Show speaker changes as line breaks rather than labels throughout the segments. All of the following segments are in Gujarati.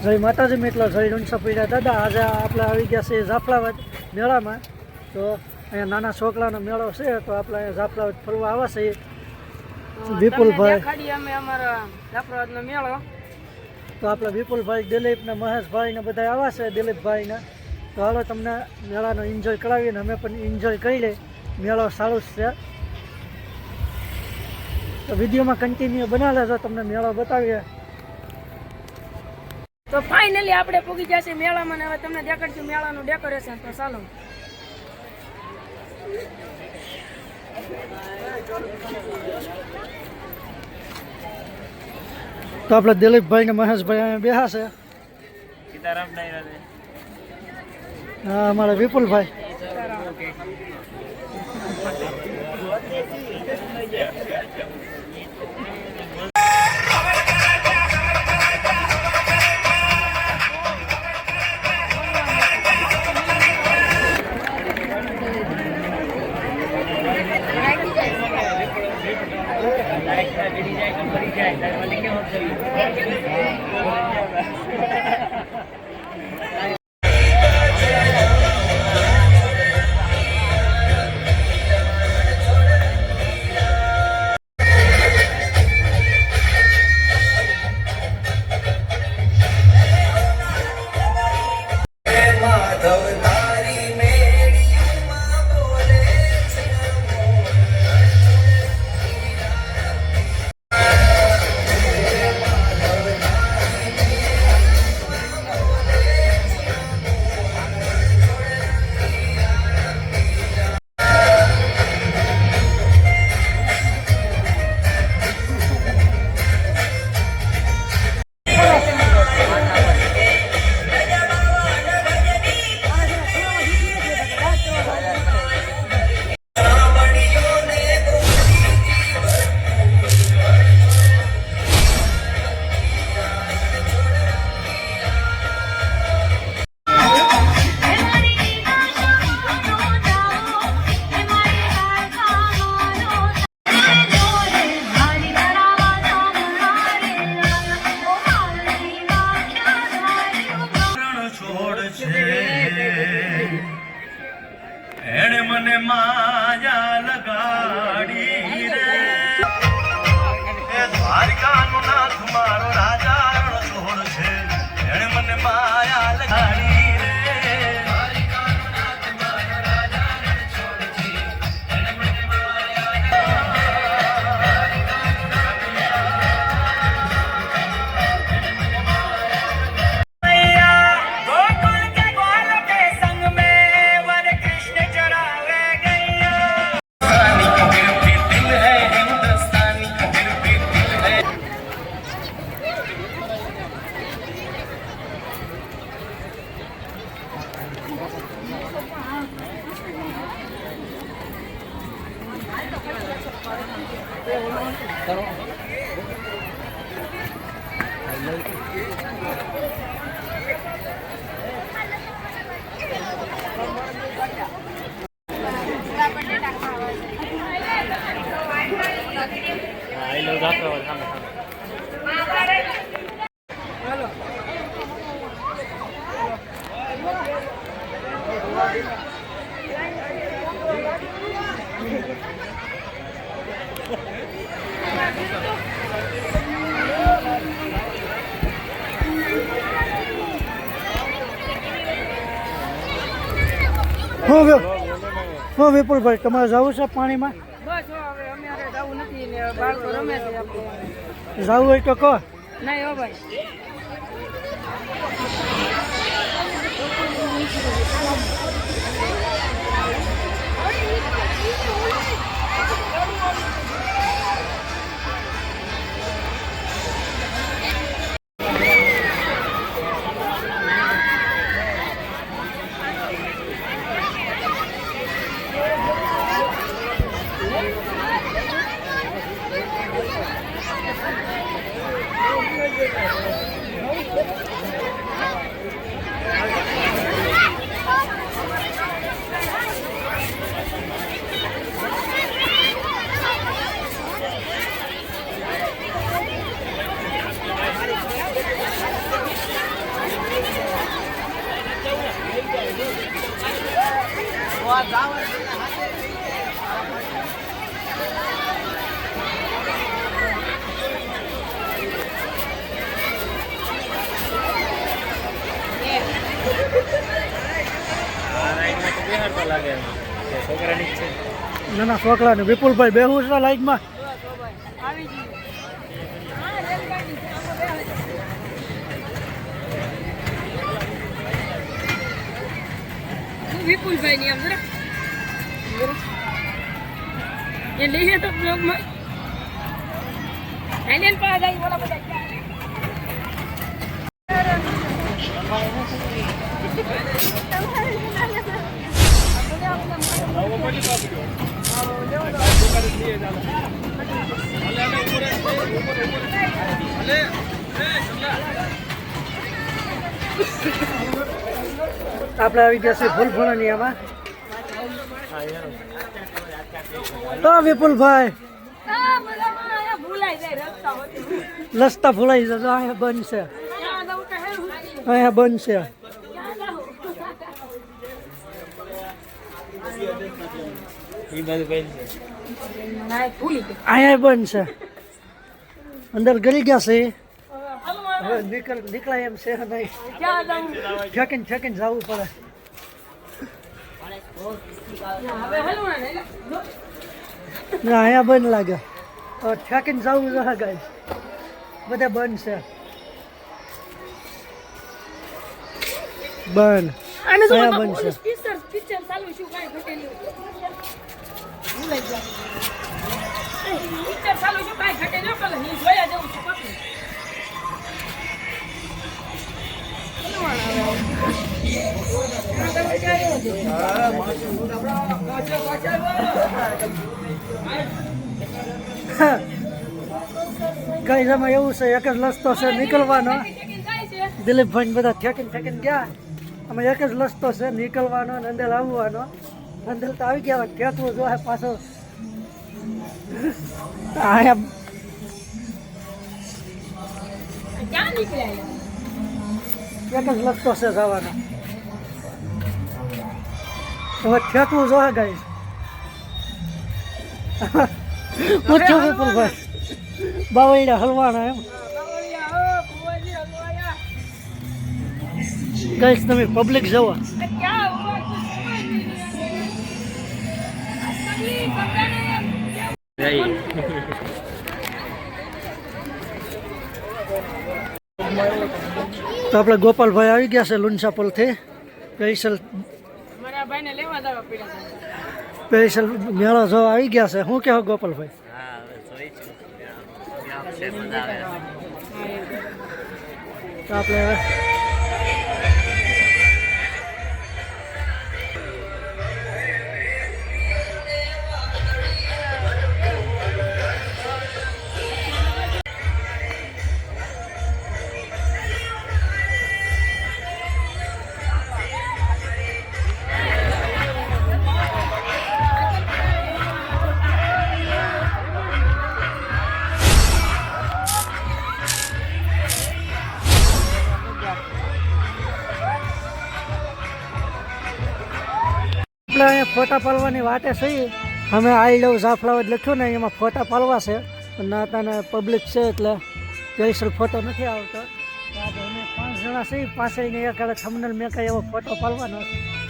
જય માતાજી મિત્રો, જય રણછોડપીરા દાદા. આજે આપણે આવી ગયા છે જાફરાબાદ મેળામાં. તો અહીંયા નાના છોકરાનો મેળો છે, તો આપણે અહીંયા જાફરાબાદ ફરવા આવે છે વિપુલભાઈ.
અમે અમારા જાફરાબાદનો મેળો.
તો આપણે વિપુલભાઈ, દિલીપ ને મહેશભાઈ ને બધા આવ્યા છે, દિલીપભાઈ ને. તો હાલો તમને મેળાનો એન્જોય કરાવીએ ને અમે પણ એન્જોય કરી લઈએ. મેળો સારું જ છે, તો વિડીયોમાં કન્ટિન્યુ બનાવી લેજો, તમને મેળો બતાવીએ.
તો ફાઇનલી આપણે પૂગી જશે મેળામાં ને હવે તમને દેખાડશું મેળાનું ડેકોરેશન. તો ચાલો.
તો આપણે દિલીપભાઈ ને મહેશભાઈ અહીંયા બેહા છે. હા, અમારા વિપુલભાઈ.
એણે મને માયા લગાડી રે, એ દ્વારકાનો નાથ મારો રાજા રણછોડ છે. એણે મને માયા લગાડી રે, દ્વારકાનો નાથ મારો રાજા રણછોડ છે. એણે મને
હું વિપુલભાઈ, તમારે જવું છે પાણીમાં?
બસ હવે અમારે જવું નથી ને બાળકો રમે છે. આપણે
જવું હોય તો કહો.
નહીં હો ભાઈ.
નાના છોકરા ને વિપુલભાઈ બેહું છે લાઈટમાં.
આવી ગયું. હા, રેલગાડી છે. આમાં બેસે છે. વિપુલભાઈ ની આમ જરા એ લઈએ તો બ્લોગમાં આઈલેન્ડ પર જાય બોલા બધા
આપણે આવી ગયા છે ફૂલફળાની આમાં. તો વિપુલભાઈ
ભૂલાઈ જાય રસ્તા હોતી
રસ્તા ભૂલાઈ જતો. અહીંયા બંધ છે,
ત્યાં જવું તો હેરું
અહીંયા બંધ છે.
ત્યાં જાઉં ના ભૂલી ગઈ
અહીંયા બંધ છે. અંદર ગરી ગયા છે.
હલવા
હવે નીકળાય એમ છે નહીં.
ક્યાં જાઉં
ઠેકીને ઠેકીને જવું પડે.
હવે હલવા ને
ના અહીંયા બંધ લાગે. હવે ઠેકીને જવું રહે ગાય. બધા બંધ છે. બંધ.
આને જો
અહીંયા બંધ છે.
પિક્ચર ચાલુ શું કાંઈ ઘટેલું ભૂલાઈ જાય પિક્ચર ચાલુ શું કાંઈ ઘટેલું પેલા હું જોયા જવું છું પકડી
ગાય એમાં એવું છે, એક જ રસ્તો છે નીકળવાનો. દિલીપભાઈ ને બધા ઠેકીને ઠેકીને ગયા. અમે એક જ રસ્તો છે નીકળવાનો ને અંદર આવવાનો. અંદર તો આવી ગયા, ઠેકવું જોઈએ પાછો. અહીંયા
ક્યાં નીકળ્યા
એક જ રસ્તો છે જવાનો. હવે ઠેકવું જોઈએ ગાય. પૂછ્યું વિપુલભાઈ બાવળિયા હલવાના એમ. ગાઈસ તમે પબ્લિક જવો. તો આપણે ગોપાલભાઈ આવી ગયા છે લુણસાપલથી. સ્પેશિયલ
મારા ભાઈને લેવા જવા પડ્યા
સ્પેશિયલ મેળો જોવા આવી ગયા છે. શું કહેવો ગોપાલભાઈ? તો આપણે હવે અહીંયા ફોટા પાડવાની વાટે છીએ. અમે આઈ લવ ઝાફરાબાદ લખ્યું ને એમાં ફોટા પાડવા છે, પણ નાતાને પબ્લિક છે એટલે સ્પેશિયલ ફોટો નથી આવતો. અમે 5 જણા છીએ. પાછળને એક થંબનેલ મેં કાંઈ એવો ફોટો પાડવાનો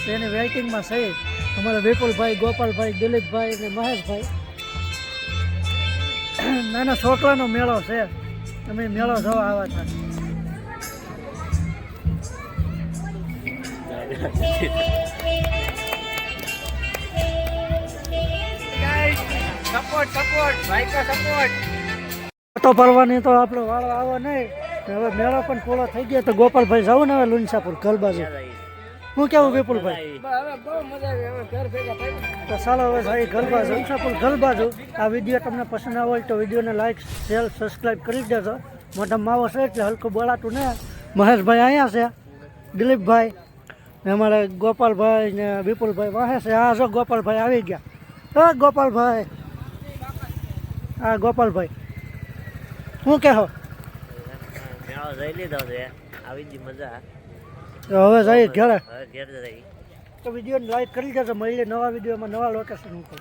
તો એની વેઇટિંગમાં છીએ. અમારા વિપુલભાઈ, ગોપાલભાઈ, દિલીપભાઈ અને મહેશભાઈ. નાના છોકરાનો મેળો છે. અમે મેળો જોવા આવ્યા હતા. ફોટો પાડવાની તો આપણો વાળો આવો નહીં. હવે મેળો પણ પૂરો થઈ ગયો તો ગોપાલભાઈ જાવ ને હવે લુણસાપુર ઘર બાજુ. હું કેવું વિપુલભાઈ?
હવે બહુ મજા આવી હવે ઘર ભેગા થઈ
તો ચાલો હવે ભાઈ ઘર બાજુ, લુણસાપુર ઘર બાજુ. આ વિડીયો તમને પસંદ આવે તો વિડીયોને લાઈક, શેર, સબસ્ક્રાઈબ કરી દેજો. મોટા માવો છે એટલે હલકું બોલાતું ને. મહેશભાઈ અહીંયા છે, દિલીપભાઈ ને અમારા ગોપાલભાઈ ને વિપુલભાઈ વાહે છે. હા જો ગોપાલભાઈ આવી ગયા. હા ગોપાલભાઈ, હા ગોપાલભાઈ શું કહો?
મેળો જઈ લીધો છે, આવી જ મજા.
તો હવે જઈએ ઘરે.
હવે ઘેર જઈ
તો વિડીયોને લાઈક કરી દેજો. મળીએ નવા વિડીયોમાં નવા લોકેશન ઉપર.